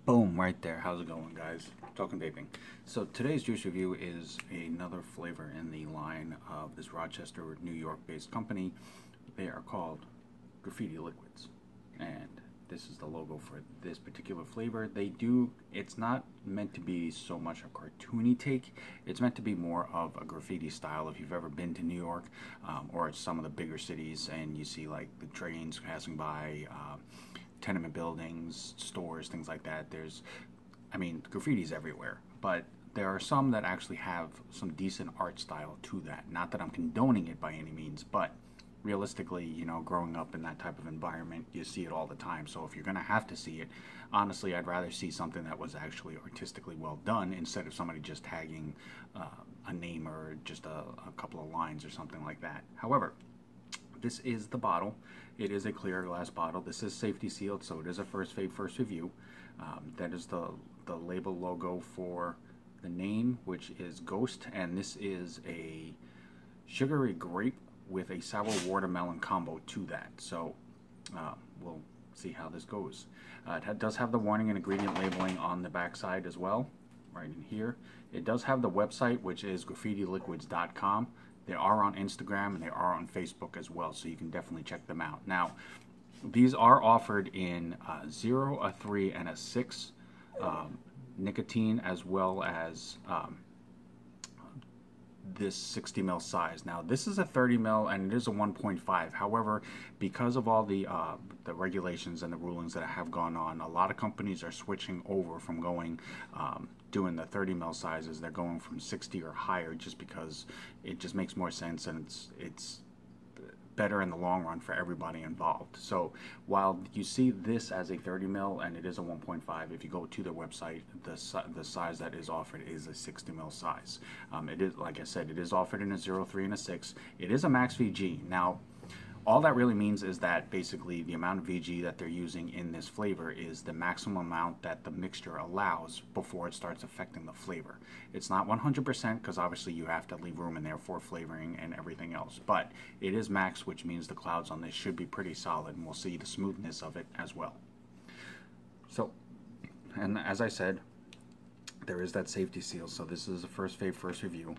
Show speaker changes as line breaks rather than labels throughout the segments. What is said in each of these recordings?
Boom, right there. How's it going, guys? Talking vaping. So today's juice review is another flavor in the line of this Rochester, New York-based company. They are called Graffiti Liquids, and this is the logo for this particular flavor. It's not meant to be so much a cartoony take. It's meant to be more of a graffiti style. If you've ever been to New York or some of the bigger cities and you see like the trains passing by, tenement buildings, stores, things like that. Graffiti's everywhere, but there are some that actually have some decent art style to that. Not that I'm condoning it by any means, but realistically, you know, growing up in that type of environment, you see it all the time. So if you're going to have to see it, honestly, I'd rather see something that was actually artistically well done instead of somebody just tagging a name or just a couple of lines or something like that. However, this is the bottle. It is a clear glass bottle. This is safety sealed, so it is a first vape, first review. That is the label logo for the name, which is Ghost, and this is a sugary grape with a sour watermelon combo to that. So we'll see how this goes. It does have the warning and ingredient labeling on the back side as well, right in here. It does have the website, which is graffitiliquids.com. They are on Instagram and they are on Facebook as well, so you can definitely check them out. Now, these are offered in 0, a 3, and a 6 nicotine, as well as this 60 ml size. Now, this is a 30 ml and it is a 1.5. However, because of all the regulations and the rulings that have gone on, a lot of companies are switching over from doing the 30 ml sizes. They're going from 60 or higher just because it just makes more sense, and it's better in the long run for everybody involved. So while you see this as a 30 ml and it is a 1.5, if you go to their website, the size that is offered is a 60 ml size. It is, like I said, it is offered in a 0, 3, and a 6. It is a max VG. Now, all that really means is that basically the amount of VG that they're using in this flavor is the maximum amount that the mixture allows before it starts affecting the flavor. It's not 100% because obviously you have to leave room in there for flavoring and everything else, but it is max, which means the clouds on this should be pretty solid, and we'll see the smoothness of it as well. So, and as I said, there is that safety seal, so this is a first vape, first review.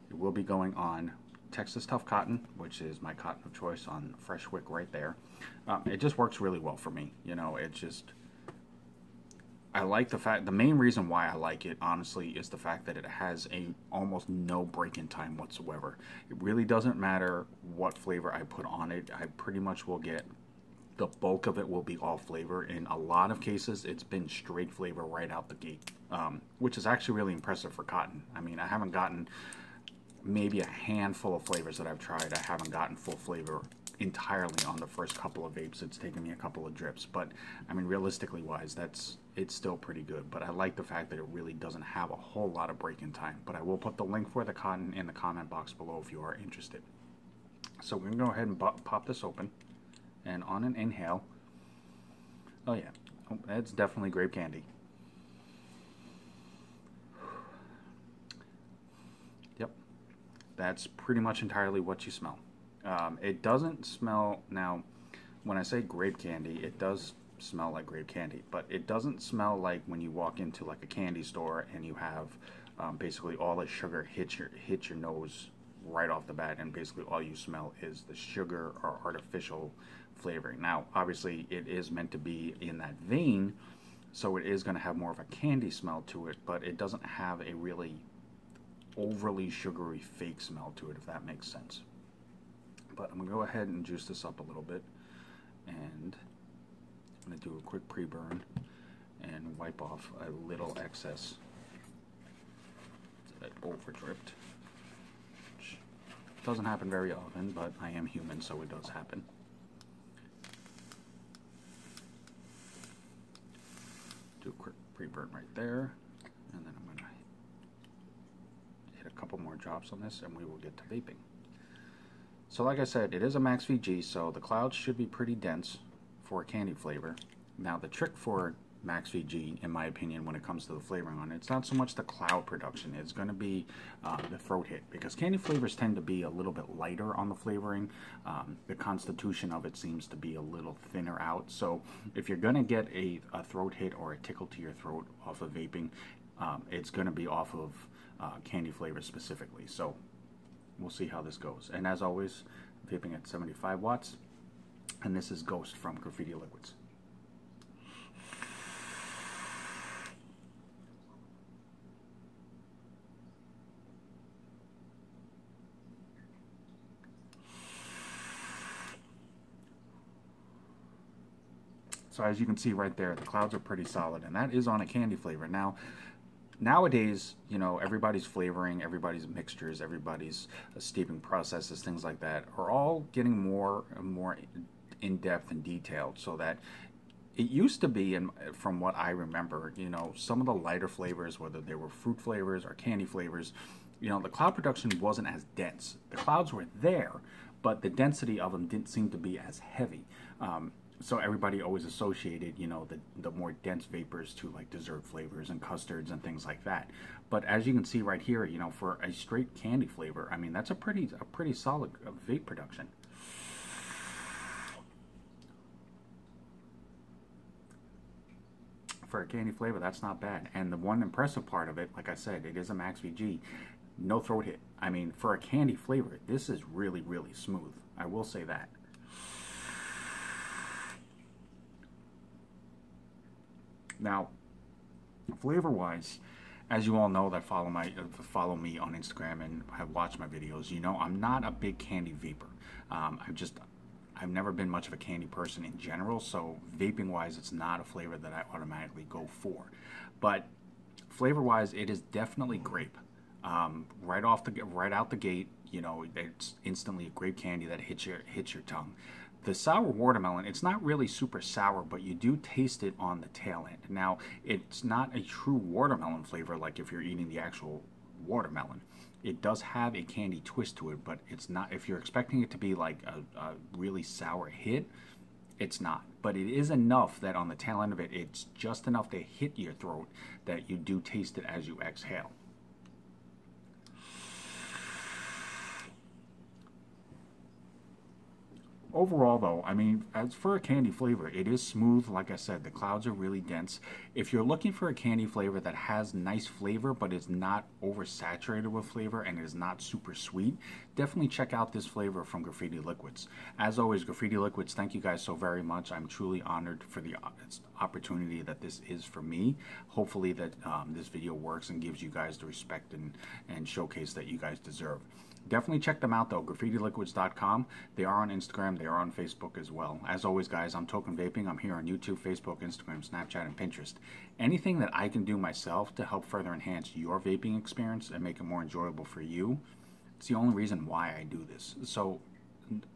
It will be going on Texas Tough Cotton, which is my cotton of choice, on fresh wick right there. It just works really well for me. You know, I like the main reason why I like it, honestly, is the fact that it has almost no break-in time whatsoever. It really doesn't matter what flavor I put on it. I pretty much will get, the bulk of it will be all flavor. In a lot of cases, it's been straight flavor right out the gate, which is actually really impressive for cotton. I mean, I haven't gotten maybe a handful of flavors that I've tried. I haven't gotten full flavor entirely on the first couple of vapes. It's taken me a couple of drips, but I mean, realistically wise, it's still pretty good. But I like the fact that it really doesn't have a whole lot of break-in time. But I will put the link for the cotton in the comment box below if you are interested. So we're gonna go ahead and pop this open, and on an inhale, oh yeah, that's definitely grape candy. That's pretty much entirely what you smell. It doesn't smell, now when I say grape candy, it does smell like grape candy, but it doesn't smell like when you walk into like a candy store and you have basically all the sugar hit your nose right off the bat, and basically all you smell is the sugar or artificial flavoring. Now, obviously it is meant to be in that vein, so it is going to have more of a candy smell to it, but it doesn't have a really overly sugary fake smell to it, if that makes sense. But I'm gonna go ahead and juice this up a little bit, and I'm gonna do a quick pre-burn and wipe off a little excess that over dripped, which doesn't happen very often, but I am human, so it does happen. Do a quick pre-burn right there, and then I'm gonna a couple more drops on this and we will get to vaping. So like I said, it is a max VG, so the clouds should be pretty dense for a candy flavor. Now the trick for Max VG, in my opinion, when it comes to the flavoring on it. It's not so much the cloud production. It's going to be the throat hit, because candy flavors tend to be a little bit lighter on the flavoring. The constitution of it seems to be a little thinner out. So if you're going to get a throat hit or a tickle to your throat off of vaping, it's going to be off of candy flavors specifically. So we'll see how this goes. And as always, vaping at 75 watts. And this is Ghost from Graffiti Liquids. So as you can see right there, the clouds are pretty solid, and that is on a candy flavor. Now, nowadays, you know, everybody's flavoring, everybody's mixtures, everybody's steeping processes, things like that, are all getting more and more in-depth and detailed, so that it used to be, and from what I remember, you know, some of the lighter flavors, whether they were fruit flavors or candy flavors, you know, the cloud production wasn't as dense. The clouds were there, but the density of them didn't seem to be as heavy. So everybody always associated, you know, the more dense vapors to like dessert flavors and custards and things like that. But as you can see right here, you know, for a straight candy flavor, I mean, that's a pretty solid vape production. For a candy flavor, that's not bad. And the one impressive part of it, like I said, it is a Max VG. No throat hit. I mean, for a candy flavor, this is really, really smooth. I will say that. Now, flavor-wise, as you all know that follow me on Instagram and have watched my videos, you know I'm not a big candy vapor. I've never been much of a candy person in general, so vaping-wise, it's not a flavor that I automatically go for. But flavor-wise, it is definitely grape. Right out the gate, you know, it's instantly a grape candy that hits your tongue. The sour watermelon, it's not really super sour, but you do taste it on the tail end. Now, it's not a true watermelon flavor like if you're eating the actual watermelon. It does have a candy twist to it, but it's not, if you're expecting it to be like a really sour hit, it's not. But it is enough that on the tail end of it, it's just enough to hit your throat that you do taste it as you exhale. Overall, though, I mean, as for a candy flavor, it is smooth. Like I said, the clouds are really dense. If you're looking for a candy flavor that has nice flavor but is not oversaturated with flavor and is not super sweet, definitely check out this flavor from Graffiti Liquids. As always, Graffiti Liquids, thank you guys so very much. I'm truly honored for the opportunity that this is for me. Hopefully that this video works and gives you guys the respect and showcase that you guys deserve. Definitely check them out, though, graffitiliquids.com. They are on Instagram. They are on Facebook as well. As always, guys, I'm Token Vaping. I'm here on YouTube, Facebook, Instagram, Snapchat, and Pinterest. Anything that I can do myself to help further enhance your vaping experience and make it more enjoyable for you, it's the only reason why I do this. So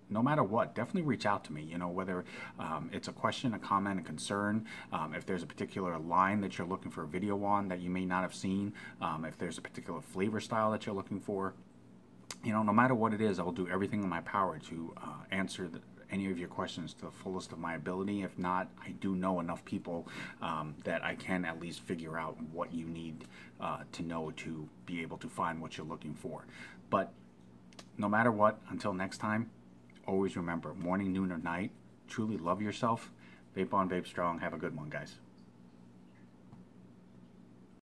no matter what, definitely reach out to me, you know, whether it's a question, a comment, a concern, if there's a particular line that you're looking for a video on that you may not have seen, if there's a particular flavor style that you're looking for. You know, no matter what it is, I will do everything in my power to answer any of your questions to the fullest of my ability. If not, I do know enough people that I can at least figure out what you need to know to be able to find what you're looking for. But no matter what, until next time, always remember, morning, noon, or night, truly love yourself. Vape on, vape strong. Have a good one, guys.